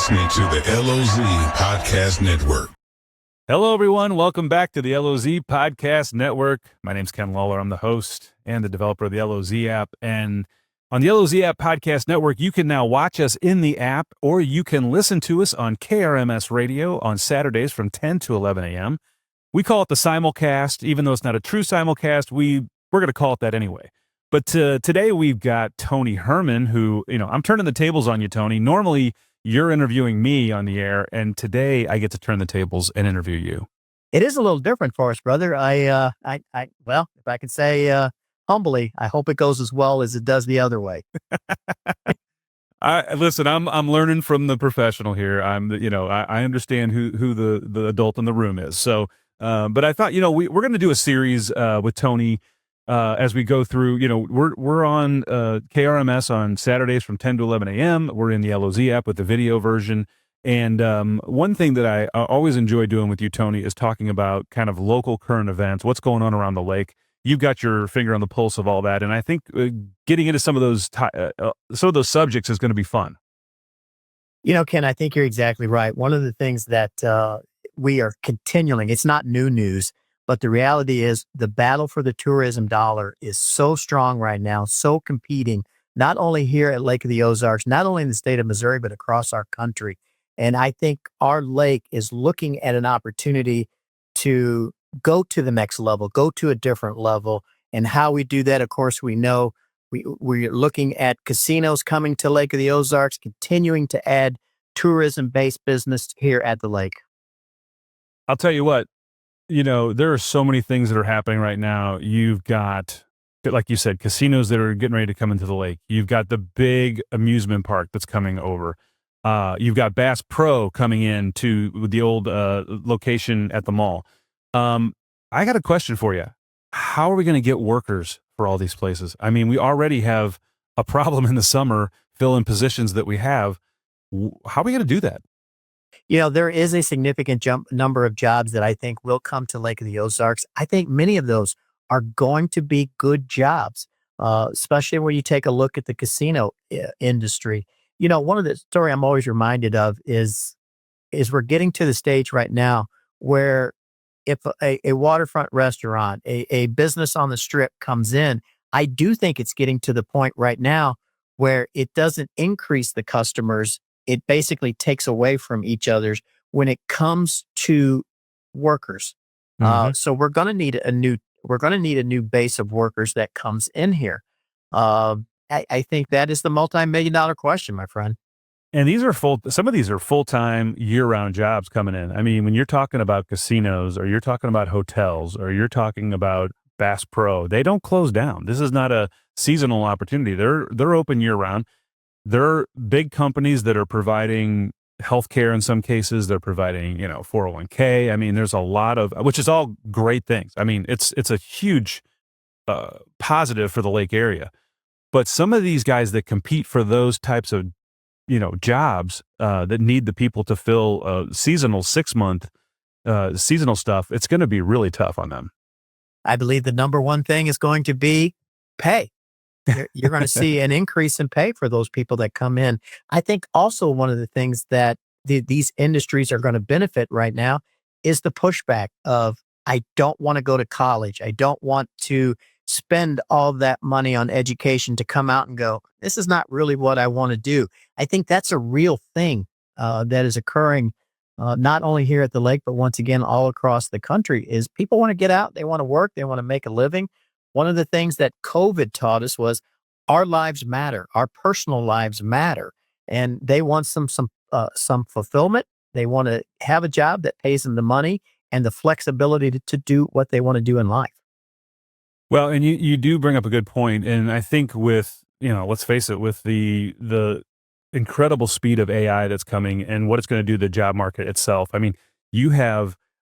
listening to the LOZ Podcast Network. Hello, everyone. Welcome back to the LOZ Podcast Network. My name's Ken Lawler. I'm the host and the developer of the LOZ app. And on the LOZ app Podcast Network, you can now watch us in the app, or you can listen to us on KRMS radio on Saturdays from 10 to 11 a.m. We call it the Simulcast. Even though it's not a true simulcast, we're going to call it that anyway. But today we've got Tony Herman, who, I'm turning the tables on you, Tony. Normally, you're interviewing me on the air, and today I get to turn the tables and interview you. It is a little different for us, brother. Well, if I can say humbly, I hope it goes as well as it does the other way. Listen, I'm learning from the professional here. I understand who the adult in the room is. So, but I thought, we're going to do a series with Tony as we go through. We're on KRMS on Saturdays from 10 to 11 a.m. We're in the LOZ app with the video version. And one thing that I always enjoy doing with you, Tony, is talking about kind of local current events, what's going on around the lake. You've got your finger on the pulse of all that, and I think getting into some of those subjects is going to be fun. Ken, I think you're exactly right. One of the things that we are continuing, it's not new news, but the reality is the battle for the tourism dollar is so strong right now, so competing, not only here at Lake of the Ozarks, not only in the state of Missouri, but across our country. And I think our lake is looking at an opportunity to go to the next level, go to a different level. And how we do that, of course, we know we're looking at casinos coming to Lake of the Ozarks, continuing to add tourism-based business here at the lake. I'll tell you what, there are so many things that are happening right now. You've got, like you said, casinos that are getting ready to come into the lake. You've got the big amusement park that's coming over. You've got Bass Pro coming in to the old location at the mall. I got a question for you. How are we going to get workers for all these places? I mean, we already have a problem in the summer filling positions that we have. How are we going to do that? There is a significant number of jobs that I think will come to Lake of the Ozarks. I think many of those are going to be good jobs, especially when you take a look at the casino industry. One of the story I'm always reminded of is we're getting to the stage right now where if a waterfront restaurant, a business on the strip comes in, I do think it's getting to the point right now where it doesn't increase the customers. It basically takes away from each other's when it comes to workers. Mm-hmm. So we're going to need a new base of workers that comes in here. I think that is the multi-million-dollar question, my friend. And some of these are full-time, year-round jobs coming in. I mean, when you're talking about casinos, or you're talking about hotels, or you're talking about Bass Pro, they don't close down. This is not a seasonal opportunity. They're open year-round. They're big companies that are providing healthcare in some cases. They're providing, 401k. I mean, there's a lot of, which is all great things. I mean, it's a huge positive for the lake area. But some of these guys that compete for those types of, jobs that need the people to fill seasonal 6-month seasonal stuff, it's going to be really tough on them. I believe the number one thing is going to be pay. You're going to see an increase in pay for those people that come in. I think also one of the things that these industries are going to benefit right now is the pushback of, I don't want to go to college. I don't want to spend all that money on education to come out and go, this is not really what I want to do. I think that's a real thing that is occurring not only here at the lake, but once again, all across the country, is people want to get out. They want to work. They want to make a living. One of the things that COVID taught us was our lives matter. Our personal lives matter. And they want some fulfillment. They want to have a job that pays them the money and the flexibility to do what they want to do in life. Well, and you do bring up a good point. And I think with, let's face it, with the incredible speed of AI that's coming and what it's going to do to the job market itself. I mean,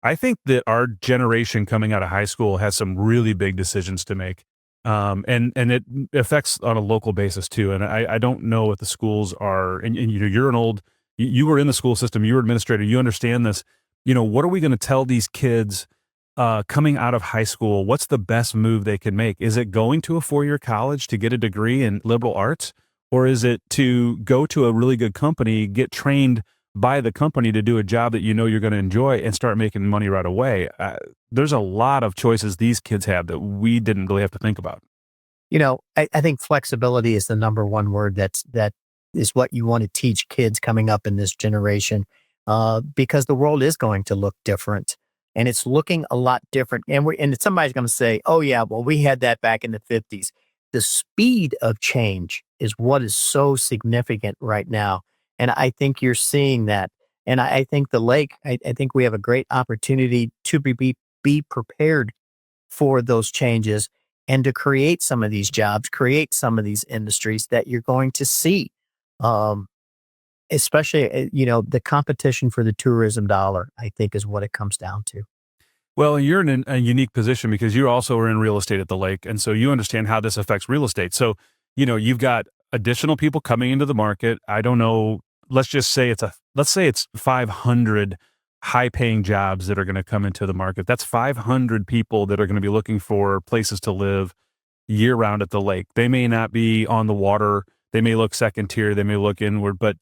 I think that our generation coming out of high school has some really big decisions to make. And it affects on a local basis too. And I don't know what the schools are, and you were in the school system, you were administrator, you understand this. What are we going to tell these kids coming out of high school? What's the best move they can make? Is it going to a 4-year college to get a degree in liberal arts? Or is it to go to a really good company, get trained buy the company to do a job that you know you're going to enjoy and start making money right away. There's a lot of choices these kids have that we didn't really have to think about. I think flexibility is the number one word that is what you want to teach kids coming up in this generation, because the world is going to look different, and it's looking a lot different. And somebody's going to say, "Oh yeah, well we had that back in the '50s." The speed of change is what is so significant right now, and I think you're seeing that. And I think the lake, I think we have a great opportunity to be prepared for those changes and to create some of these jobs, create some of these industries that you're going to see. Um, Especially, the competition for the tourism dollar, I think is what it comes down to. Well, you're in a unique position because you also are in real estate at the lake, and so you understand how this affects real estate. So, you've got additional people coming into the market. I don't know. Let's say it's 500 high-paying jobs that are going to come into the market. That's 500 people that are going to be looking for places to live year-round at the lake. They may not be on the water. They may look second tier. They may look inward, but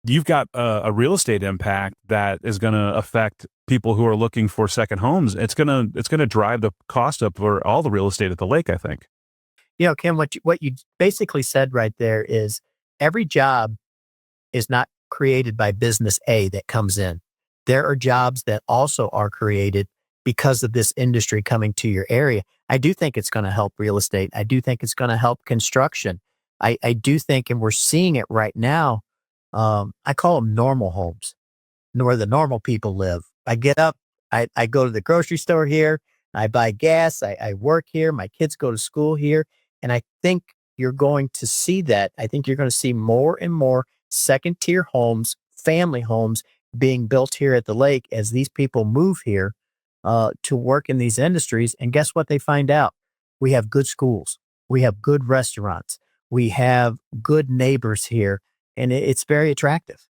you've got a real estate impact that is going to affect people who are looking for second homes. It's going to drive the cost up for all the real estate at the lake, I think. Kim, what you basically said right there is every job is not created by business A that comes in. There are jobs that also are created because of this industry coming to your area. I do think it's going to help real estate. I do think it's going to help construction. I do think, and we're seeing it right now. I call them normal homes, where the normal people live. I get up, I go to the grocery store here, I buy gas, I work here, my kids go to school here. And I think you're going to see that. I think you're going to see more and more second tier homes, family homes being built here at the lake as these people move here to work in these industries. And guess what they find out? We have good schools, we have good restaurants, we have good neighbors here, and it's very attractive.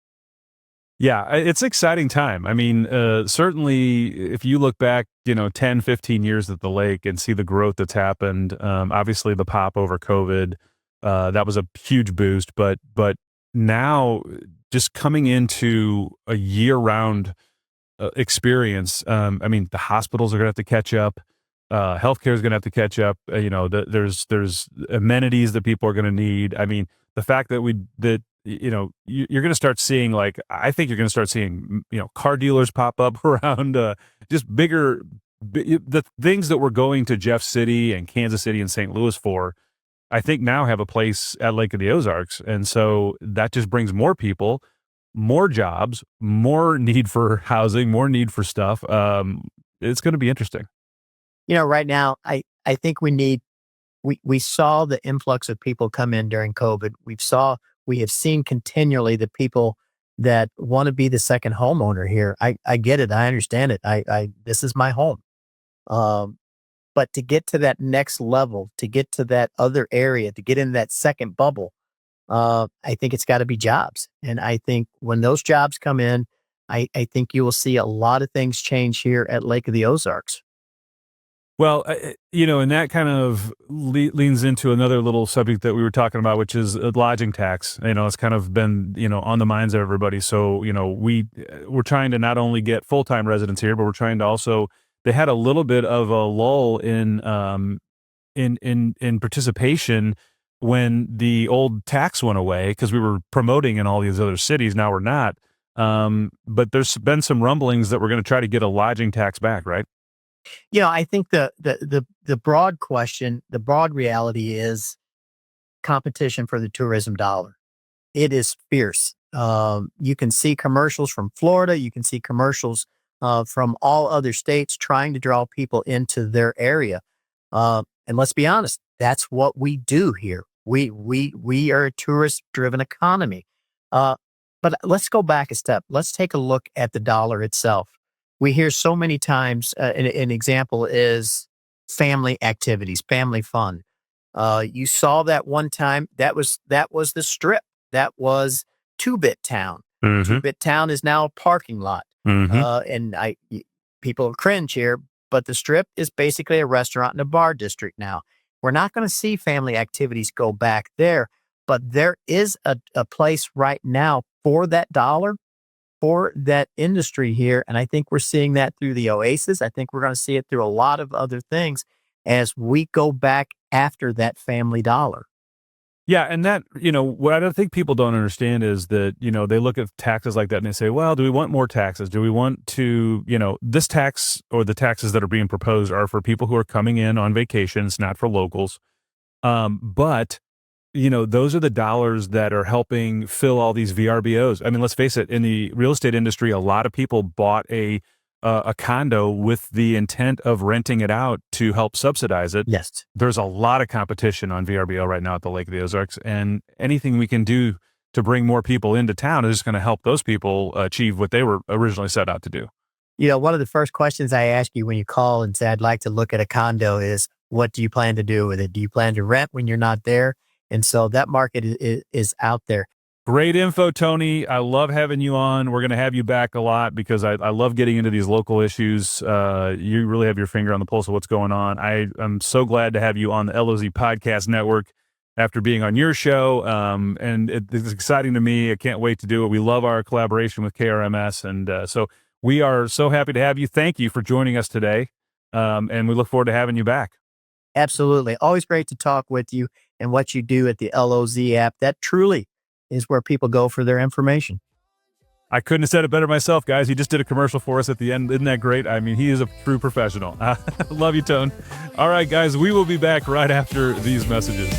Yeah, it's an exciting time. I mean, certainly if you look back, 10, 15 years at the lake and see the growth that's happened, obviously the pop over COVID, that was a huge boost, but now just coming into a year-round experience, I mean, the hospitals are gonna have to catch up, healthcare is gonna have to catch up, there's amenities that people are gonna need. I mean, the fact that you're going to start seeing, like, I think you're going to start seeing, car dealers pop up around, just the things that we're going to Jeff City and Kansas City and St. Louis for, I think now have a place at Lake of the Ozarks. And so that just brings more people, more jobs, more need for housing, more need for stuff. It's going to be interesting. Right now, I think we saw the influx of people come in during COVID. We have seen continually the people that want to be the second homeowner here. I get it. I understand it. This is my home. But to get to that next level, to get to that other area, to get in that second bubble, I think it's got to be jobs. And I think when those jobs come in, I think you will see a lot of things change here at Lake of the Ozarks. Well, and that kind of leans into another little subject that we were talking about, which is lodging tax. It's kind of been, on the minds of everybody. So, we're trying to not only get full-time residents here, but we're trying to also, they had a little bit of a lull in participation when the old tax went away, because we were promoting in all these other cities. Now we're not. But there's been some rumblings that we're going to try to get a lodging tax back, right? I think the broad question, the broad reality is competition for the tourism dollar. It is fierce. You can see commercials from Florida. You can see commercials from all other states trying to draw people into their area. And let's be honest, that's what we do here. We are a tourist-driven economy. But let's go back a step. Let's take a look at the dollar itself. We hear so many times, an example is family activities, family fun. You saw that one time, that was the Strip. That was Two-Bit Town. Mm-hmm. Two-Bit Town is now a parking lot. Mm-hmm. And people cringe here, but the Strip is basically a restaurant and a bar district now. We're not going to see family activities go back there, but there is a place right now for that dollar, for that industry here. And I think we're seeing that through the Oasis. I think we're going to see it through a lot of other things as we go back after that family dollar. Yeah, and that, what I don't think people don't understand is that, they look at taxes like that and they say, well, do we want more taxes? Do we want to, this tax or the taxes that are being proposed are for people who are coming in on vacations, not for locals. But those are the dollars that are helping fill all these VRBOs. I mean, let's face it, in the real estate industry, a lot of people bought a condo with the intent of renting it out to help subsidize it. Yes. There's a lot of competition on VRBO right now at the Lake of the Ozarks, and anything we can do to bring more people into town is going to help those people achieve what they were originally set out to do. One of the first questions I ask you when you call and say, I'd like to look at a condo is, what do you plan to do with it? Do you plan to rent when you're not there? And so that market is out there. Great info, Tony. I love having you on. We're going to have you back a lot because I love getting into these local issues. You really have your finger on the pulse of what's going on. I'm so glad to have you on the LOZ Podcast Network after being on your show. And it's exciting to me. I can't wait to do it. We love our collaboration with KRMS. And so we are so happy to have you. Thank you for joining us today. And we look forward to having you back. Absolutely. Always great to talk with you and what you do at the LOZ app. That truly is where people go for their information. I couldn't have said it better myself, guys. He just did a commercial for us at the end. Isn't that great? I mean, he is a true professional. Love you, Tone. All right, guys, we will be back right after these messages.